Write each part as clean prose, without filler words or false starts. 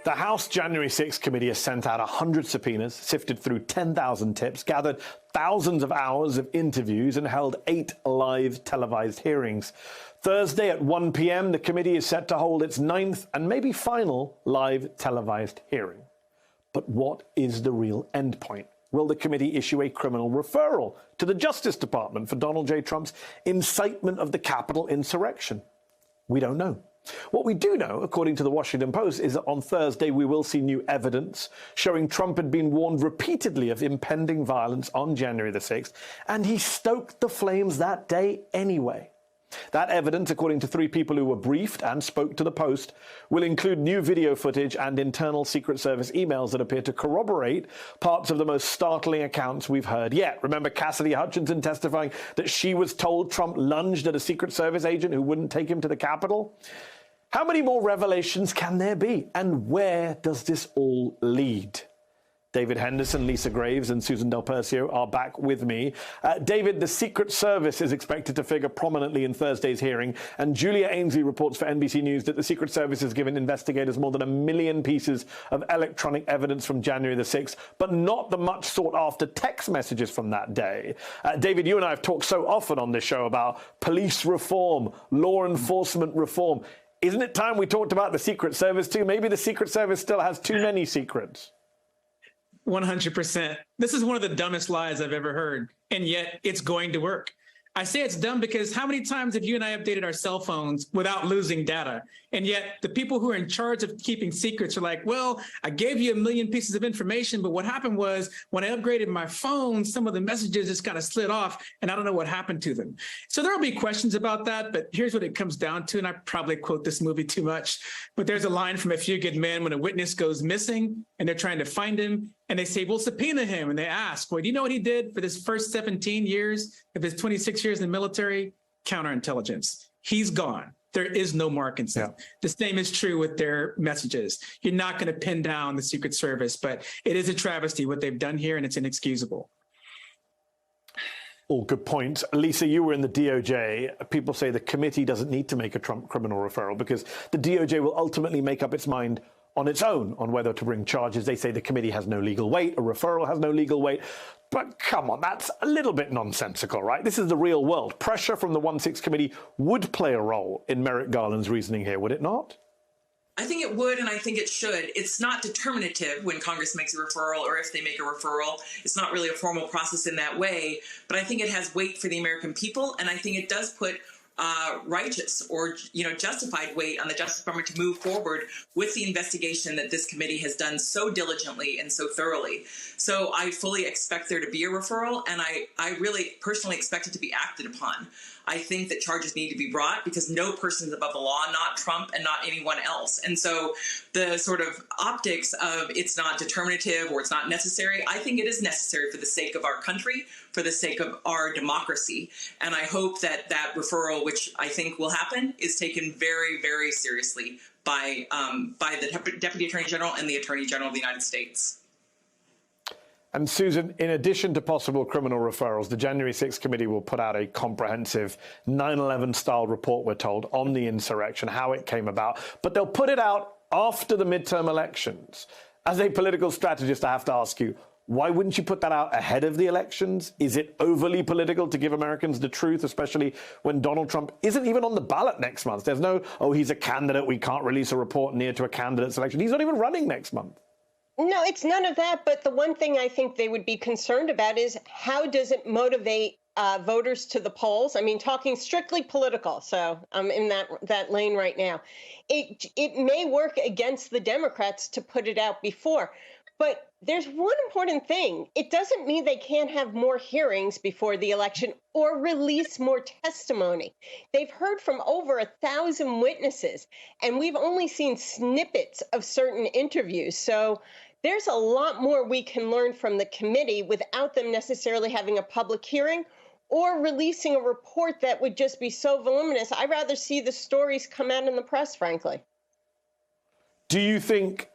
The House January 6th committee has sent out 100 subpoenas, sifted through 10,000 tips, gathered thousands of hours of interviews, and held 8 live televised hearings. Thursday at 1 p.m., the committee is set to hold its 9th and maybe final live televised hearing. But what is the real endpoint? Will the committee issue a criminal referral to the Justice Department for Donald J. Trump's incitement of the Capitol insurrection? We don't know. What we do know, according to the Washington Post, is that on Thursday we will see new evidence showing Trump had been warned repeatedly of impending violence on January the 6th, and he stoked the flames that day anyway. That evidence, according to 3 people who were briefed and spoke to the Post, will include new video footage and internal Secret Service emails that appear to corroborate parts of the most startling accounts we've heard yet. Remember Cassidy Hutchinson testifying that she was told Trump lunged at a Secret Service agent who wouldn't take him to the Capitol? How many more revelations can there be? And where does this all lead? David Henderson, Lisa Graves, and Susan Del Percio are back with me. David, the Secret Service is expected to figure prominently in Thursday's hearing, and Julia Ainsley reports for NBC News that the Secret Service has given investigators more than 1 million pieces of electronic evidence from January the 6th, but not the much sought-after text messages from that day. David, you and I have talked so often on this show about police reform, law enforcement reform. Isn't it time we talked about the Secret Service too? Maybe the Secret Service still has too many secrets. 100%. This is one of the dumbest lies I've ever heard, and yet it's going to work. I say it's dumb because how many times have you and I updated our cell phones without losing data? And yet the people who are in charge of keeping secrets are like, well, I gave you 1 million pieces of information, but what happened was when I upgraded my phone, some of the messages just kind of slid off and I don't know what happened to them. So there'll be questions about that, but here's what it comes down to. And I probably quote this movie too much, but there's a line from A Few Good Men when a witness goes missing and they're trying to find him. And they say, we'll subpoena him. And they ask, well, do you know what he did for this first 17 years of his 26 years in the military? Counterintelligence. He's gone. There is no Markinson. Yeah. The same is true with their messages. You're not going to pin down the Secret Service, but it is a travesty what they've done here, and it's inexcusable. All good points. Lisa, you were in the DOJ. People say the committee doesn't need to make a Trump criminal referral because the DOJ will ultimately make up its mind on its own on whether to bring charges. They say the committee has no legal weight, a referral has no legal weight. But come on, that's a little bit nonsensical, right? This is the real world. Pressure from the 1-6 committee would play a role in Merrick Garland's reasoning here, would it not? I think it would, and I think it should. It's not determinative when Congress makes a referral or if they make a referral. It's not really a formal process in that way, but I think it has weight for the American people, and I think it does put righteous or justified weight on the Justice Department to move forward with the investigation that this committee has done so diligently and so thoroughly. So I fully expect there to be a referral, and I really personally expect it to be acted upon. I think that charges need to be brought because no person is above the law, not Trump and not anyone else. And so the sort of optics of it's not determinative or it's not necessary, I think it is necessary for the sake of our country, for the sake of our democracy. And I hope that that referral, which I think will happen, is taken very, very seriously by the Deputy Attorney General and the Attorney General of the United States. And Susan, in addition to possible criminal referrals, the January 6th committee will put out a comprehensive 9/11 style report, we're told, on the insurrection, how it came about. But they'll put it out after the midterm elections. As a political strategist, I have to ask you, why wouldn't you put that out ahead of the elections? Is it overly political to give Americans the truth, especially when Donald Trump isn't even on the ballot next month? There's no, oh, he's a candidate, we can't release a report near to a candidate's election. He's not even running next month. No, it's none of that. But the one thing I think they would be concerned about is how does it motivate voters to the polls? I mean, talking strictly political. So I'm in that lane right now. It may work against the Democrats to put it out before. But there's one important thing. It doesn't mean they can't have more hearings before the election or release more testimony. They've heard from over 1,000 witnesses, and we've only seen snippets of certain interviews. So there's a lot more we can learn from the committee without them necessarily having a public hearing or releasing a report that would just be so voluminous. I'd rather see the stories come out in the press, frankly. Do you think,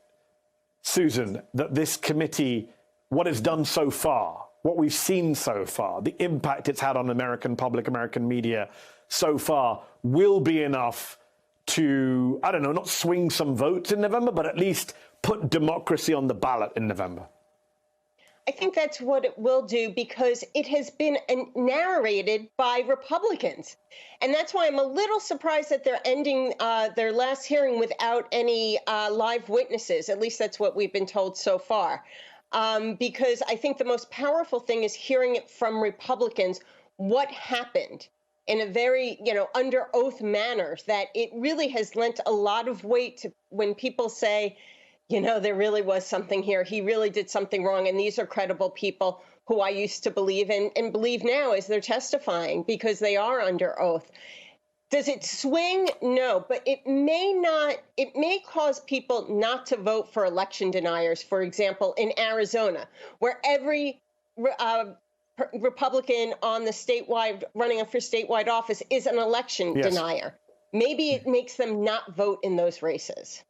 Susan, that this committee, what it's done so far, what we've seen so far, the impact it's had on American public, American media so far, will be enough to, I don't know, not swing some votes in November, but at least put democracy on the ballot in November? I think that's what it will do because it has been narrated by Republicans. And that's why I'm a little surprised that they're ending their last hearing without any live witnesses. At least that's what we've been told so far. Because I think the most powerful thing is hearing it from Republicans, what happened in a very, under oath manner, that it really has lent a lot of weight to when people say, there really was something here. He really did something wrong. And these are credible people who I used to believe and believe now as they're testifying because they are under oath. Does it swing? No, but it may cause people not to vote for election deniers, for example, in Arizona, where every Republican on the running for statewide office is an election denier. Maybe it makes them not vote in those races.